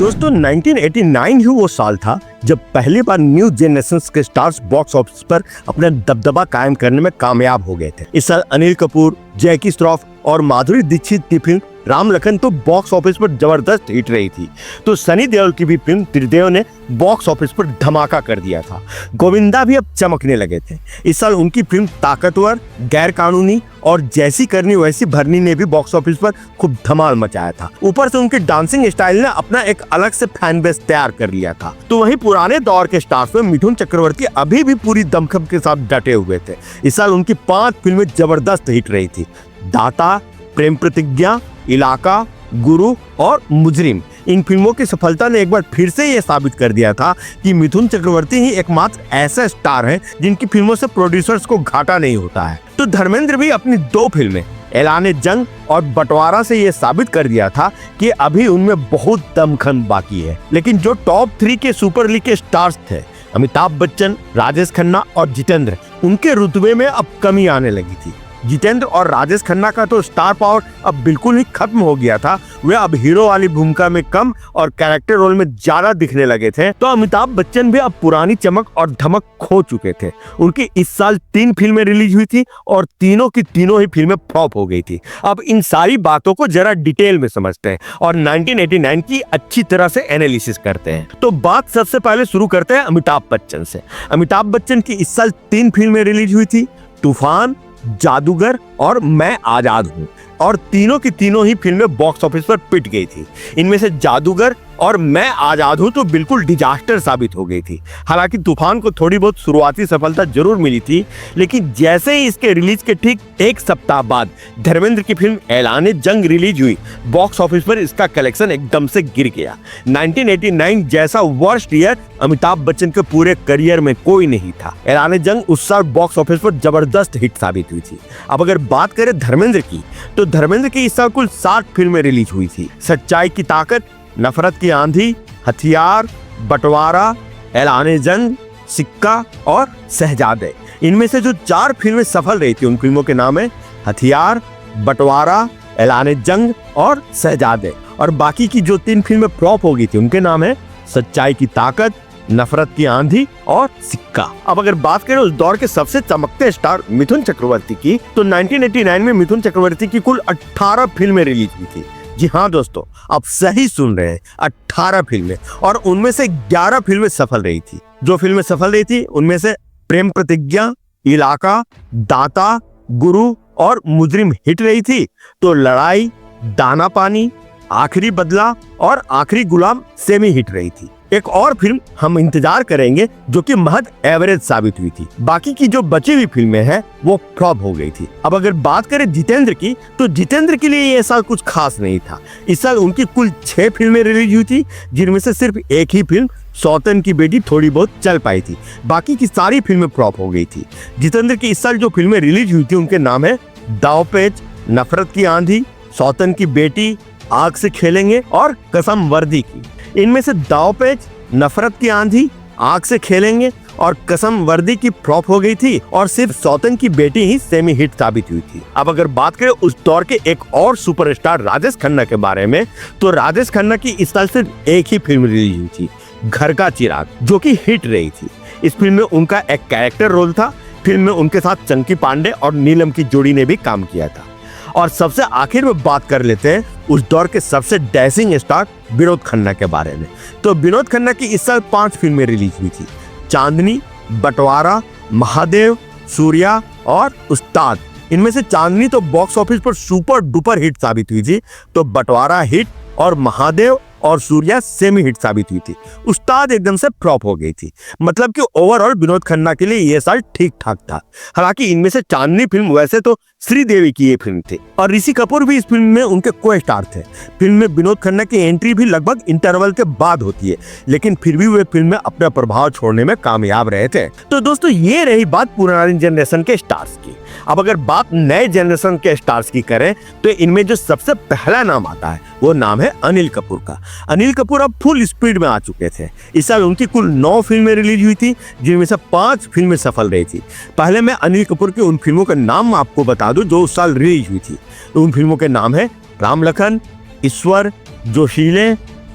दोस्तों 1989 ही वो साल था जब पहली बार न्यू जनरेशन के स्टार्स बॉक्स ऑफिस पर अपना दबदबा कायम करने में कामयाब हो गए थे। इस साल अनिल कपूर, जैकी श्रॉफ और माधुरी दीक्षित की फिल्म राम लखन तो बॉक्स ऑफिस पर जबरदस्त हिट रही थी, तो सनी देओल की भी फिल्म त्रिदेव ने बॉक्स ऑफिस पर धमाका कर दिया था। गोविंदा भी अब चमकने लगे थे। इस साल उनकी फिल्म ताकतवर, गैर कानूनी और जैसी करनी वैसी भरनी ने भी बॉक्स ऑफिस पर खूब धमाल मचाया था। ऊपर से उनके डांसिंग स्टाइल ने अपना एक अलग से फैन बेस तैयार कर लिया था। तो वहीं पुराने दौर के स्टार्स में मिथुन चक्रवर्ती अभी भी पूरी दमखम के साथ डटे हुए थे। इस साल उनकी 5 फिल्में जबरदस्त हिट रही थी। दाता, प्रेम प्रतिज्ञा, इलाका, गुरु और मुजरिम। इन फिल्मों की सफलता ने एक बार फिर से ये साबित कर दिया था कि मिथुन चक्रवर्ती ही एकमात्र ऐसा स्टार है जिनकी फिल्मों से प्रोड्यूसर्स को घाटा नहीं होता है। तो धर्मेंद्र भी अपनी 2 फिल्में ऐलान जंग और बंटवारा से ये साबित कर दिया था कि अभी उनमें बहुत दमखम बाकी है। लेकिन जो टॉप 3 के सुपर लीग के स्टार्स थे, अमिताभ बच्चन, राजेश खन्ना और जितेंद्र, उनके रुतबे में अब कमी आने लगी थी। जितेंद्र और राजेश खन्ना का तो स्टार पावर अब बिल्कुल ही खत्म हो गया था। वे अब हीरो वाली भूमिका में कम और कैरेक्टर रोल में ज्यादा दिखने लगे थे। तो अमिताभ बच्चन भी अब पुरानी चमक और धमक खो चुके थे। उनकी इस साल 3 फिल्में रिलीज हुई थी और तीनों की तीनों ही फिल्में फ्लॉप हो गई थी। अब इन सारी बातों को जरा डिटेल में समझते हैं और 1989 की अच्छी तरह से एनालिसिस करते हैं। तो बात सबसे पहले शुरू करते हैं अमिताभ बच्चन से। अमिताभ बच्चन की इस साल 3 फिल्में रिलीज हुई थी, तूफान, जादूगर और मैं आजाद हूँ, और तीनों की तीनों ही फिल्में बॉक्स ऑफिस पर पिट गई थी। इनमें से जादूगर और मैं आजाद हूँ तो बिल्कुल डिजास्टर साबित हो गई थी। हालांकि तूफान को थोड़ी बहुत शुरुआती सफलता जरूर मिली थी, लेकिन जैसे ही इसके रिलीज के ठीक 1 सप्ताह बाद धर्मेंद्र की फिल्म ऐलान जंग रिलीज हुई, बॉक्स ऑफिस पर इसका कलेक्शन एकदम से गिर गया। 1989 जैसा वर्स्ट ईयर अमिताभ बच्चन के पूरे करियर में कोई नहीं था। ऐलान जंग उस साल बॉक्स ऑफिस पर जबरदस्त हिट साबित हुई थी। अब अगर बात करें धर्मेंद्र की, तो धर्मेंद्र की इस साल कुल 60 फिल्में रिलीज हुई थी। सच्चाई की ताकत, नफरत की आंधी, हथियार, बंटवारा, ऐलान जंग, सिक्का और शहजादे। इनमें से जो 4 फिल्में सफल रही थी उन फिल्मों के नाम है हथियार, बंटवारा, ऐलान जंग और शहजादे, और बाकी की जो 3 फिल्में फ्लॉप हो गई थी उनके नाम है सच्चाई की ताकत, नफरत की आंधी और सिक्का। अब अगर बात करें उस दौर के सबसे चमकते स्टार मिथुन चक्रवर्ती की, तो 1989 में मिथुन चक्रवर्ती की कुल 18 फिल्में रिलीज हुई थी। जी हाँ दोस्तों, आप सही सुन रहे हैं, 18 फिल्में, और उनमें से 11 फिल्में सफल रही थी। जो फिल्में सफल रही थी उनमें से प्रेम प्रतिज्ञा, इलाका, दाता, गुरु और मुजरिम हिट रही थी। तो लड़ाई, दाना पानी, आखिरी बदला और आखिरी गुलाम सेमी हिट रही थी। एक और फिल्म हम इंतजार करेंगे जो कि महज एवरेज साबित हुई थी। बाकी की जो बची हुई फिल्में हैं वो फ्लॉप हो गई थी। अब अगर बात करें जितेंद्र की, तो जितेंद्र के लिए ये साल कुछ खास नहीं था। इस साल उनकी कुल 6 फिल्में रिलीज हुई थी, जिनमें से सिर्फ एक ही फिल्म सौतन की बेटी थोड़ी बहुत चल पाई थी। बाकी की सारी फिल्में फ्लॉप हो गई थी। जितेंद्र की इस साल जो फिल्में रिलीज हुई थी उनके नाम है दावपेच, नफरत की आंधी, सौतन की बेटी, आग से खेलेंगे और कसम वर्दी की। इनमें से दावपेच, नफरत की आंधी, आग से खेलेंगे और कसम वर्दी की फ्लॉप हो गई थी, और सिर्फ सौतन की बेटी ही सेमी हिट साबित हुई थी। अब अगर बात करें उस दौर के एक और सुपरस्टार राजेश खन्ना के बारे में, तो राजेश खन्ना की इस साल सिर्फ एक ही फिल्म रिलीज हुई थी, घर का चिराग, जो कि हिट रही थी। इस फिल्म में उनका एक कैरेक्टर रोल था। फिल्म में उनके साथ चंकी पांडे और नीलम की जोड़ी ने भी काम किया था। और सबसे आखिर में बात कर लेते हैं उस दौर के सबसे डैशिंग स्टार विनोद खन्ना के बारे में। तो विनोद खन्ना की इस साल 5 फिल्में रिलीज हुई थी, चांदनी, बंटवारा, महादेव, सूर्या और उस्ताद। इनमें से चांदनी तो बॉक्स ऑफिस पर सुपर डुपर हिट साबित हुई थी, तो बंटवारा हिट और महादेव और सूर्या सेमी हिट साबित हुई थी। उस्ताद एकदम से फ्लॉप हो गई थी। मतलब कि ओवरऑल विनोद खन्ना के लिए ये साल ठीक ठाक था। हालांकि इनमें से चांदनी फिल्म वैसे तो श्रीदेवी की ये फिल्म थी, और ऋषि कपूर भी इस फिल्म में उनके को स्टार थे। फिल्म में विनोद खन्ना की एंट्री भी लगभग इंटरवल के बाद होती है, लेकिन फिर भी वे फिल्म में अपना प्रभाव छोड़ने में कामयाब रहे थे। तो दोस्तों, ये रही बात पुरानी जनरेशन के स्टार्स की। अब अगर बात नए जनरेशन के स्टार्स की करें, तो इनमें जो सबसे पहला नाम आता है वो नाम है अनिल कपूर का। अनिल कपूर अब फुल स्पीड में आ चुके थे। इस साल उनकी कुल 9 फिल्में रिलीज हुई थी, जिनमें से 5 फिल्में सफल रही थी। पहले मैं अनिल कपूर की उन फिल्मों का नाम आपको बता दूं जो उस साल रिलीज हुई थी। उन फिल्मों के नाम है राम लखन, ईश्वर, जोशीले,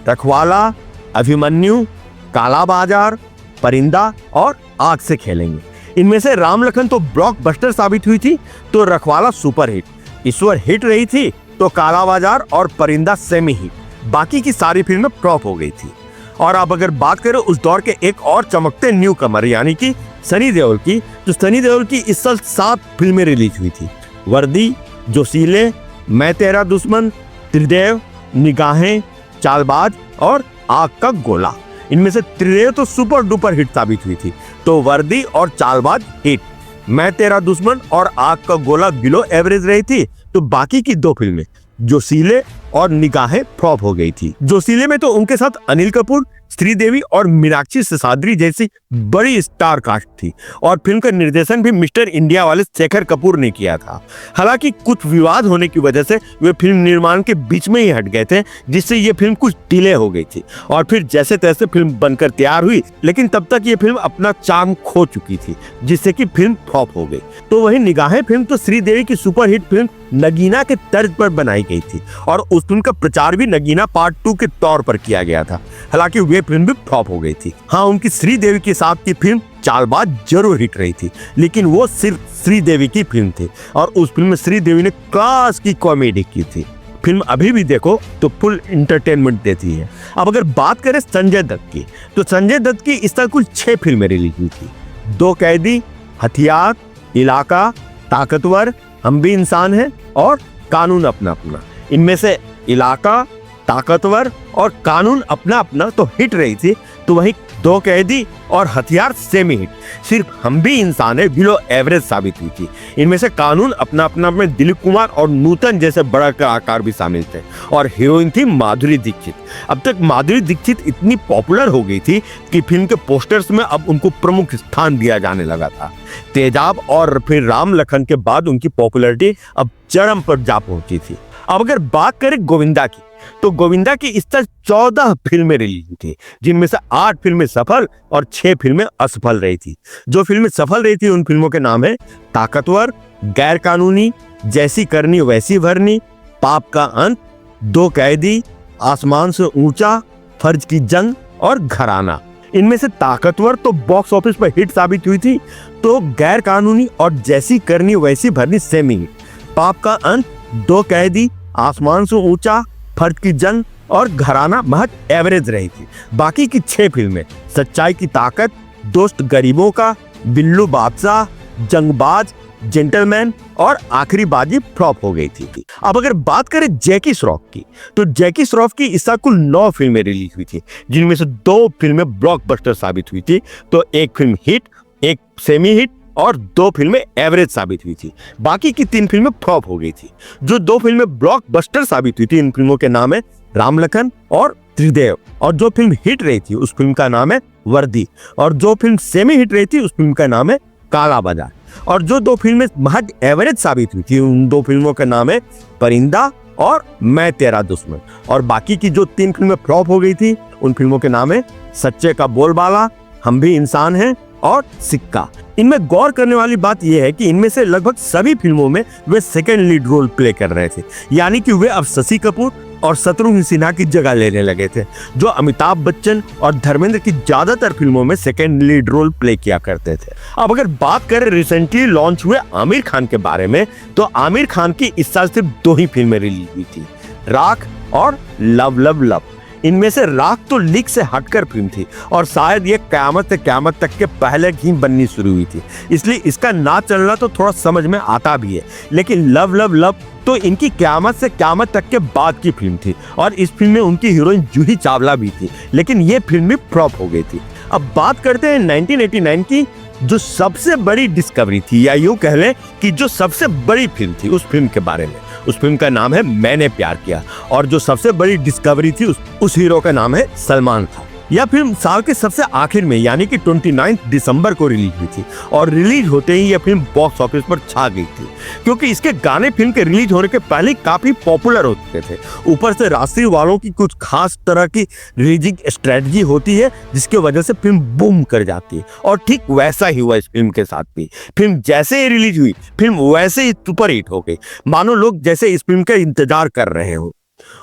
रखवाला, अभिमन्यु, काला बाजार, परिंदा और आग से खेलेंगे। इनमें से राम लखन तो ब्लॉकबस्टर साबित हुई थी, तो रखवाला सुपर हिट, ईश्वर हिट रही थी, तो काला बाजार और परिंदा सेमी हिट, बाकी की सारी फिल्में फ्लॉप हो गई थी। और अब अगर बात करें उस दौर के एक और चमकते न्यू कमर यानी कि सनी देओल की, तो सनी देओल की इस साल 7 फिल्में रिलीज हुई थी। वर्दी, जोशीले, मैं तेरा दुश्मन, त्रिदेव, निगाहें, चालबाज और आग का गोला। इनमें से त्रिदेव तो सुपर डुपर हिट साबित हुई थी, तो वर्दी और चालबाज हिट, मैं तेरा दुश्मन और आग का गोला बिलो एवरेज रही थी, तो बाकी की 2 फिल्में जोशीले और निगाहें फ्लॉप हो गई थी। जोशीले में तो उनके साथ अनिल कपूर, श्रीदेवी और मीनाक्षी सिसाद्री जैसी बड़ी स्टार कास्ट थी, और फिल्म का निर्देशन भी मिस्टर इंडिया वाले शेखर कपूर ने किया था। हालांकि कुछ विवाद होने की वजह से वे फिल्म निर्माण के बीच में ही हट गए थे, जिससे ये फिल्म कुछ डिले हो गई थी, और फिर जैसे तैसे फिल्म बनकर तैयार हुई, लेकिन तब तक ये फिल्म अपना चार्म खो चुकी थी, जिससे कि फिल्म फ्लॉप हो गई। तो वही निगाहें फिल्म तो श्रीदेवी की सुपरहिट फिल्म नगीना के तर्ज पर बनाई गई थी, और उस फिल्म का प्रचार भी नगीना पार्ट 2 के तौर पर किया गया था। हालांकि वे फिल्म भी फ्लॉप हो गई थी। हाँ, उनकी श्रीदेवी के साथ की फिल्म चालबाज जरूर हिट रही थी, लेकिन वो सिर्फ श्रीदेवी की फिल्म थी, और उस फिल्म में श्रीदेवी ने क्लास की कॉमेडी की थी। फिल्म अभी भी देखो तो फुल एंटरटेनमेंट देती है। अब अगर बात करें संजय दत्त की, तो संजय दत्त की इस साल कुल 6 फिल्में रिलीज हुई थी। 2 कैदी, हथियार, इलाका, ताकतवर, हम भी इंसान हैं और कानून अपना अपना। इनमें से इलाका, ताकतवर और कानून अपना अपना तो हिट रही थी, तो वहीं 2 कैदी और हथियार सेमी हिट, सिर्फ हम भी इंसान है बिलो एवरेज साबित हुई थी। इनमें से कानून अपना अपना में दिलीप कुमार और नूतन जैसे बड़ा कलाकार भी शामिल थे, और हीरोइन थी माधुरी दीक्षित। अब तक माधुरी दीक्षित इतनी पॉपुलर हो गई थी कि फिल्म के पोस्टर्स में अब उनको प्रमुख स्थान दिया जाने लगा था। तेजाब और फिर राम लखन के बाद उनकी पॉपुलैरिटी अब चरम पर जा पहुंची थी। अब अगर बात करें गोविंदा की, तो गोविंदा की इस साल 14 फिल्में रिलीज हुई थी, जिनमें से 8 फिल्में सफल और 6 फिल्में असफल रही थी। जो फिल्में सफल रही थी उन फिल्मों के नाम है ताकतवर, गैर कानूनी, जैसी करनी वैसी भरनी, पाप का अंत, 2 कैदी, आसमान से ऊंचा, फर्ज की जंग और घराना। इनमें से ताकतवर तो बॉक्स ऑफिस पर हिट साबित हुई थी, तो गैर कानूनी और जैसी करनी वैसी भरनी सेमी हिट, पाप का अंत, 2 कैदी, आसमान से ऊंचा, फर्ज की जंग और घराना महज एवरेज रही थी। बाकी की 6 फिल्में सच्चाई की ताकत, दोस्त गरीबों का, बिल्लू बादशाह, जंगबाज, जेंटलमैन और आखिरी बाजी फ्लॉप हो गई थी। अब अगर बात करें जैकी श्रॉफ की, तो जैकी श्रॉफ की इस साल कुल 9 फिल्में रिलीज हुई थी, जिनमें से 2 फिल्में ब्लॉकबस्टर साबित हुई थी, तो एक फिल्म हिट, एक सेमी हिट और 2 फिल्में एवरेज साबित हुई थी। बाकी की 3 फिल्में फ्लॉप हो गई थी। जो 2 फिल्में ब्लॉकबस्टर साबित हुई थी, इन फिल्मों के नाम है राम लखन और त्रिदेव, और जो फिल्म हिट रही थी उस फिल्म का नाम है वर्दी, और जो फिल्म सेमी हिट रही थी उस फिल्म का नाम है काला बाजार, और जो 2 फिल्में महज एवरेज साबित हुई थी उन 2 फिल्मों का नाम है परिंदा और मैं तेरा दुश्मन, और बाकी की जो 3 फिल्में फ्लॉप हो गई थी उन फिल्मों के नाम है सच्चे का बोलबाला, हम भी इंसान हैं और सिक्का। इनमें गौर करने वाली बात यह है कि इनमें से लगभग सभी फिल्मों में वे सेकंड लीड रोल प्ले कर रहे थे, यानी कि वे अब शशि कपूर और शत्रुघ्न सिन्हा की जगह लेने लगे थे, जो अमिताभ बच्चन और धर्मेंद्र की ज्यादातर फिल्मों में सेकंड लीड रोल प्ले किया करते थे। अब अगर बात करें रिसेंटली लॉन्च हुए आमिर खान के बारे में, तो आमिर खान की इस साल सिर्फ 2 ही फिल्में रिलीज हुई थी, राख और लव लव लव। इनमें से राख तो लीक से हटकर फिल्म थी, और शायद ये क़यामत से क़यामत तक के पहले ही बननी शुरू हुई थी, इसलिए इसका ना चलना तो थोड़ा समझ में आता भी है। लेकिन लव लव लव तो इनकी क़यामत से क़यामत तक के बाद की फिल्म थी, और इस फिल्म में उनकी हीरोइन जूही चावला भी थी, लेकिन ये फिल्म भी फ्लॉप हो गई थी। अब बात करते हैं 1989 की, जो सबसे बड़ी डिस्कवरी थी, या यूं कह लें कि जो सबसे बड़ी फिल्म थी उस फिल्म के बारे में। उस फिल्म का नाम है मैंने प्यार किया, और जो सबसे बड़ी डिस्कवरी थी उस हीरो का नाम है सलमान खान। यह फिल्म साल के सबसे आखिर में यानी कि 29 दिसंबर को रिलीज हुई थी, और रिलीज होते ही यह फिल्म बॉक्स ऑफिस पर छा गई थी, क्योंकि इसके गाने फिल्म के रिलीज होने के पहले काफी पॉपुलर हो चुके थे। ऊपर से राष्ट्रीय वालों की कुछ खास तरह की रिलीजिंग स्ट्रेटजी होती है, जिसकी वजह से फिल्म बूम कर जाती है, और ठीक वैसा ही हुआ इस फिल्म के साथ भी। फिल्म जैसे ही रिलीज हुई, फिल्म वैसे ही सुपर हिट हो गई, मानो लोग जैसे इस फिल्म का इंतजार कर रहे हो।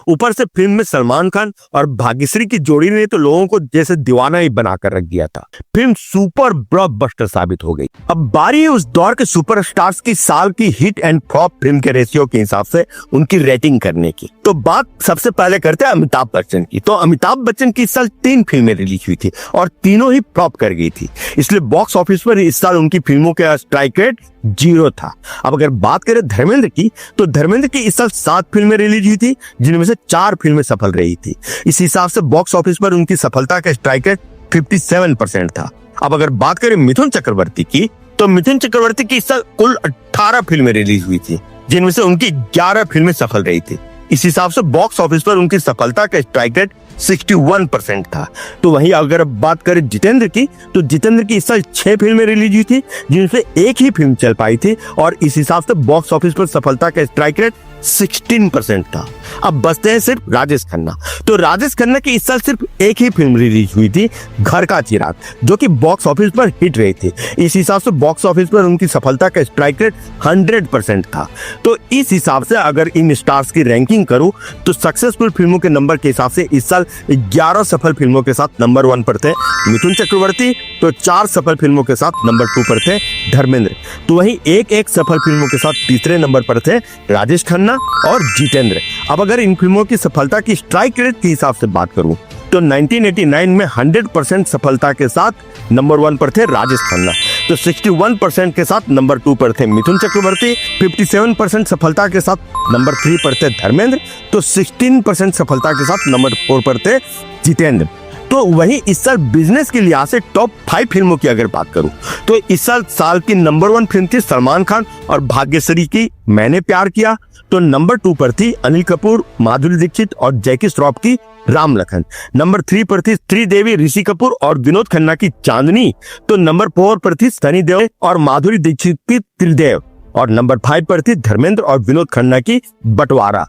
ऊपर से फिल्म में सलमान खान और भाग्यश्री की जोड़ी ने तो लोगों को जैसे दीवाना ही बनाकर रख दिया था। फिल्म सुपर ब्लॉकबस्टर साबित हो गई। अब बारी है उस दौर के सुपरस्टार्स की साल की हिट एंड फ्लॉप फिल्म के रेशियो के हिसाब से उनकी रेटिंग करने की। तो बात सबसे पहले करते हैं अमिताभ बच्चन की। तो अमिताभ बच्चन की इस साल 3 फिल्में रिलीज हुई थी और तीनों ही फ्लॉप कर गई थी, इसलिए बॉक्स ऑफिस पर इस साल उनकी फिल्मों का स्ट्राइक रेट 0 था। अब अगर बात करें धर्मेंद्र की, तो धर्मेंद्र की इस साल 7 फिल्में रिलीज हुई थी, जिनमें से 4 फिल्में सफल रही थी। इस हिसाब से बॉक्स ऑफिस पर उनकी सफलता का स्ट्राइक रेट 57% था। अब अगर बात करें मिथुन चक्रवर्ती की, तो मिथुन चक्रवर्ती की इस साल कुल 18 फिल्में रिलीज हुई थी, जिनमें से उनकी 11 फिल्में सफल रही थी। इस हिसाब से बॉक्स ऑफिस पर उनकी सफलता का स्ट्राइक रेट 61% था। तो वहीं अगर बात करें जितेंद्र की, तो जितेंद्र की इस साल 6 फिल्में रिलीज हुई थी, जिनमें एक ही फिल्म चल पाई थी और इस हिसाब से बॉक्स ऑफिस पर सफलता का स्ट्राइक रेट 16% था। अब बचते हैं सिर्फ राजेश खन्ना। तो राजेश खन्ना की इस साल सिर्फ एक ही फिल्म रिलीज हुई थी, घर का चिराग, जो कि बॉक्स ऑफिस पर हिट रही थी। इस हिसाब से बॉक्स ऑफिस पर उनकी सफलता का स्ट्राइक रेट 100% था। तो इस हिसाब से अगर इन स्टार्स की रैंकिंग करूं, तो सक्सेसफुल फिल्मों के नंबर के हिसाब से इस साल 11 सफल फिल्मों के साथ नंबर 1 पर थे मिथुन चक्रवर्ती, तो 4 सफल फिल्मों के साथ नंबर 2 पर थे धर्मेंद्र। तो वहीं एक सफल फिल्मों के साथ तीसरे नंबर पर थे राजेश खन्ना और जितेंद्र। अब अगर इन फिल्मों की सफलता की स्ट्राइक रेट के हिसाब से बात करूं, तो 1989 में 100% सफलता के साथ नंबर 1 पर थे राजेश खन्ना, तो 61% के साथ नंबर 2 पर थे मिथुन चक्रवर्ती, 57% सफलता के साथ नंबर 3 पर थे धर्मेंद्र, तो 16% सफलता के साथ नंबर 4 पर थे जितेंद्र। तो वहीं इस साल बिजनेस के लिहाज से टॉप 5 फिल्मों की अगर बात करूं, तो इस साल की नंबर 1 फिल्म थी सलमान खान और भाग्यश्री की मैंने प्यार किया। तो नंबर 2 पर थी अनिल कपूर, माधुरी दीक्षित और जैकी श्रॉफ की राम लखन। नंबर 3 पर थी श्रीदेवी, ऋषि कपूर और विनोद खन्ना की चांदनी। तो नंबर 4 पर थी सनी देओल और माधुरी दीक्षित की त्रिदेव। और नंबर 5 पर थी धर्मेंद्र और विनोद खन्ना की बंटवारा।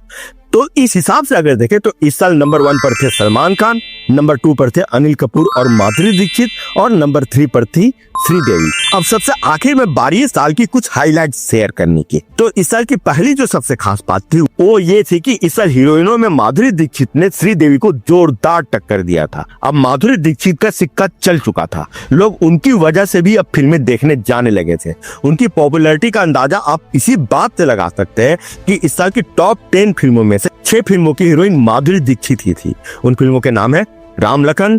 तो इस हिसाब से अगर देखें, तो इस साल नंबर 1 पर थे सलमान खान, नंबर 2 पर थे अनिल कपूर और माधुरी दीक्षित और नंबर 3 पर थी श्रीदेवी। अब सबसे आखिर में बारी है साल की कुछ हाइलाइट्स शेयर करने की। तो इस साल की पहली जो सबसे खास बात थी वो ये थी कि इस साल हीरोइनों में माधुरी दीक्षित ने श्रीदेवी को जोरदार टक्कर दिया था। अब माधुरी दीक्षित का सिक्का चल चुका था, लोग उनकी वजह से भी अब फिल्में देखने जाने लगे थे। उनकी पॉपुलैरिटी का अंदाजा आप इसी बात से लगा सकते हैं कि इस साल की टॉप 10 फिल्मों में से 6 फिल्मों की हीरोइन माधुरी दीक्षित ही थी। उन फिल्मों के नाम है राम लखन,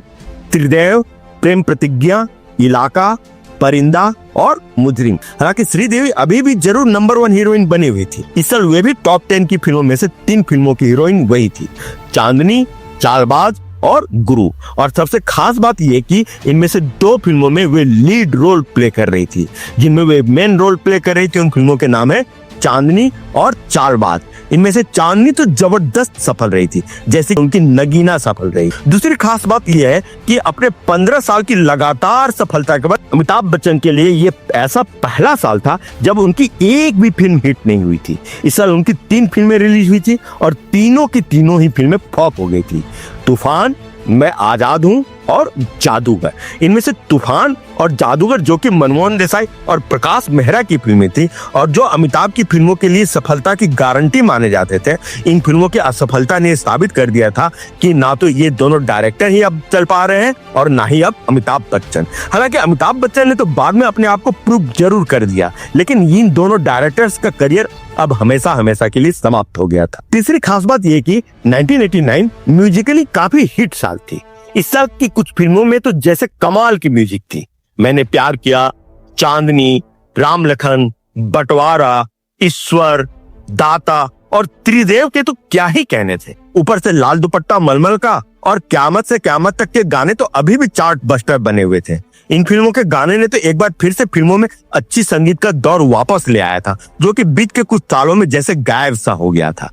त्रिदेव, प्रेम प्रतिज्ञा, इलाका, परिंदा और मुजरिम। हालांकि श्रीदेवी अभी भी जरूर नंबर 1 हीरोइन बनी हुई थी। इस साल वे भी टॉप 10 की फिल्मों में से 3 फिल्मों की हीरोइन वही थी, चांदनी, चालबाज और गुरु। और सबसे खास बात यह कि इनमें से 2 फिल्मों में वे लीड रोल प्ले कर रही थी, जिनमें वे मेन रोल प्ले कर रही थी। उन फिल्मों के नाम है चांदनी और चालबाज। इनमें से चांदनी तो जबरदस्त सफल रही थी, जैसे उनकी नगीना सफल रही। दूसरी खास बात यह है कि अपने 15 साल की लगातार सफलता के बाद अमिताभ बच्चन के लिए ये ऐसा पहला साल था जब उनकी एक भी फिल्म हिट नहीं हुई थी। इस साल उनकी 3 फिल्में रिलीज हुई थी और तीनों की तीनों ही फिल्में फ्लॉप हो गई थी। तूफान, मैं आजाद हूँ और जादूगर। इनमें से तूफान और जादूगर, जो कि मनमोहन देसाई और प्रकाश मेहरा की फिल्में थी और जो अमिताभ की फिल्मों के लिए सफलता की गारंटी माने जाते थे, इन फिल्मों की असफलता ने साबित कर दिया था कि ना तो ये दोनों डायरेक्टर ही अब चल पा रहे हैं और ना ही अब अमिताभ बच्चन। हालांकि अमिताभ बच्चन ने तो बाद में अपने आप को प्रूव जरूर कर दिया, लेकिन इन दोनों डायरेक्टर्स का करियर अब हमेशा हमेशा के लिए समाप्त हो गया था। तीसरी खास बात यह कि 1989 म्यूजिकली काफी हिट साल थी। इस साल की कुछ फिल्मों में तो जैसे कमाल की म्यूजिक थी, मैंने प्यार किया, चांदनी, राम लखन, बंटवारा, ईश्वर, दाता और त्रिदेव के तो क्या ही कहने थे। ऊपर से लाल दुपट्टा मलमल का और क़यामत से क़यामत तक के गाने तो अभी भी चार्ट बस्टर बने हुए थे। इन फिल्मों के गाने ने तो एक बार फिर से फिल्मों में अच्छी संगीत का दौर वापस ले आया था, जो कि बीत के कुछ सालों में जैसे गायब सा हो गया था।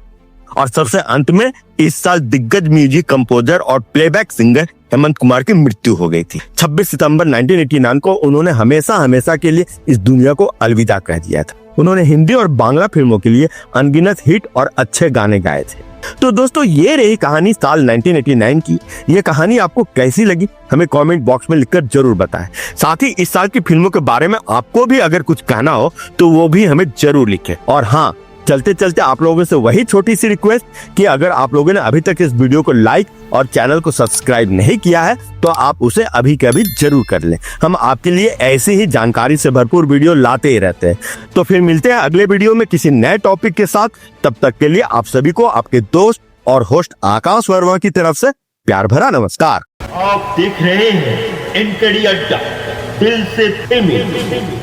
और सबसे अंत में इस साल दिग्गज म्यूजिक कंपोजर और प्लेबैक सिंगर हेमंत कुमार की मृत्यु हो गई थी। 26 सितंबर 1989 को उन्होंने हमेशा हमेशा के लिए इस दुनिया को अलविदा कह दिया था। उन्होंने हिंदी और बांग्ला फिल्मों के लिए अनगिनत हिट और अच्छे गाने गाए थे। तो दोस्तों, ये रही कहानी साल 1989 की। ये कहानी आपको कैसी लगी हमें कमेंट बॉक्स में लिखकर जरूर बताएं। साथ ही इस साल की फिल्मों के बारे में आपको भी अगर कुछ कहना हो तो वो भी हमें जरूर लिखें। और हाँ, चलते चलते आप लोगों से वही छोटी सी रिक्वेस्ट कि अगर आप लोगों ने अभी तक इस वीडियो को लाइक और चैनल को सब्सक्राइब नहीं किया है तो आप उसे अभी के अभी जरूर कर लें। हम आपके लिए ऐसी ही जानकारी से भरपूर वीडियो लाते ही रहते हैं। तो फिर मिलते हैं अगले वीडियो में किसी नए टॉपिक के साथ। तब तक के लिए आप सभी को आपके दोस्त और होस्ट आकाश वर्मा की तरफ से प्यार भरा नमस्कार। आप देख रहे हैं एनकेडी अड्डा, दिल से फिल्मी।